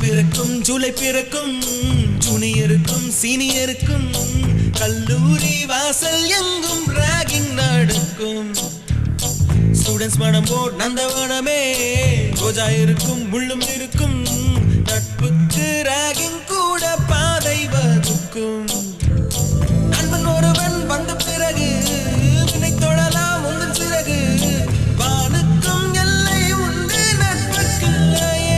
பிறக்கும் ஜூலை பிறக்கும் ஜூனியருக்கும் சீனியருக்கும் கல்லூரி வாசல் எங்கும் ராகிங் நடக்கும் ஸ்டூடெண்ட்ஸ் மனம் போர் நந்தவனமே ரோஜா இருக்கும் முள்ளும்